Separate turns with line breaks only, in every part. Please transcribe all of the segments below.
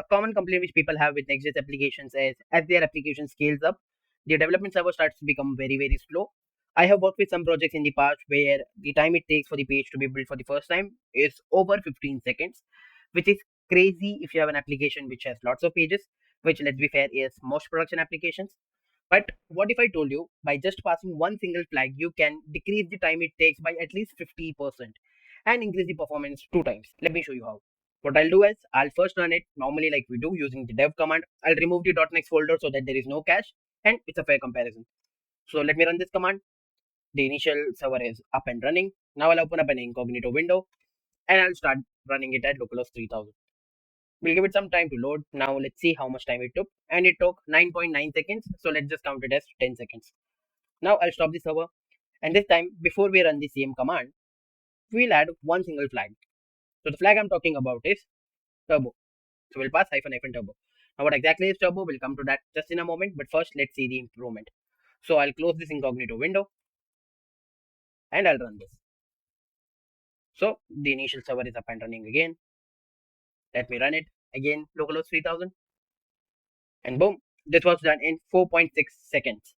common complaint which people have with Next.js applications is as their application scales up, the development server starts to become very, very slow. I have worked with some projects in the past where the time it takes for the page to be built for the first time is over 15 seconds, which is crazy if you have an application which has lots of pages, which, let's be fair, is most production applications. But what if I told you by just passing one single flag, you can decrease the time it takes by at least 50% and increase the performance two times? Let me show you how. What I'll do is I'll first run it normally like we do using the dev command. I'll remove the .next folder so that there is no cache and it's a fair comparison. So let me run this command. The initial server is up and running. Now I'll open up an incognito window and I'll start running it at localhost 3000. We'll give it some time to load. Now let's see how much time it took. And it took 9.9 seconds. So let's just count it as 10 seconds. Now I'll stop the server. And this time, before we run the same command, we'll add one single flag. So the flag I'm talking about is turbo. So we'll pass hyphen turbo. Now what exactly is turbo? We'll come to that just in a moment. But first, let's see the improvement. So I'll close this incognito window and I'll run this. So the initial server is up and running again. Let me run it again, localhost 3000. And boom, this was done in 4.6 seconds.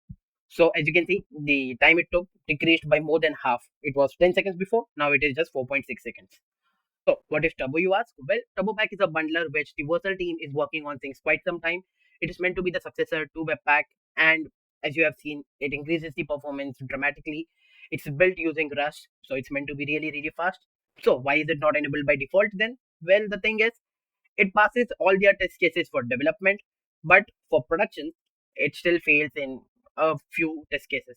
So as you can see, the time it took decreased by more than half. It was 10 seconds before, now it is just 4.6 seconds. So what is Turbo, you ask? Well, TurboPack is a bundler which the Versal team is working on since quite some time. It is meant to be the successor to Webpack, and as you have seen, it increases the performance dramatically. It's built using Rust, so it's meant to be really, really fast. So why is it not enabled by default then? Well, the thing is, it passes all their test cases for development, but for production, it still fails in a few test cases.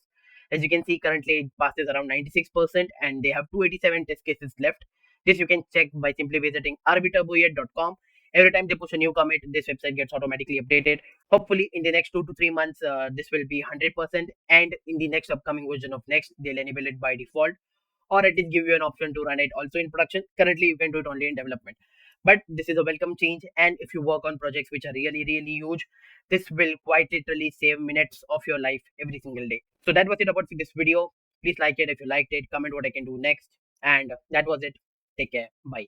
As you can see, currently it passes around 96%, and they have 287 test cases left. This you can check by simply visiting rbturboyet.com. Every time they push a new commit, this website gets automatically updated. Hopefully, in the next 2 to 3 months, this will be 100%, and in the next upcoming version of Next, they'll enable it by default, or at least give you an option to run it also in production. Currently, you can do it only in development. But this is a welcome change, and if you work on projects which are really, really huge, this will quite literally save minutes of your life every single day. So that was it about this video. Please like it if you liked it, comment what I can do next, and that was it. Take care. Bye.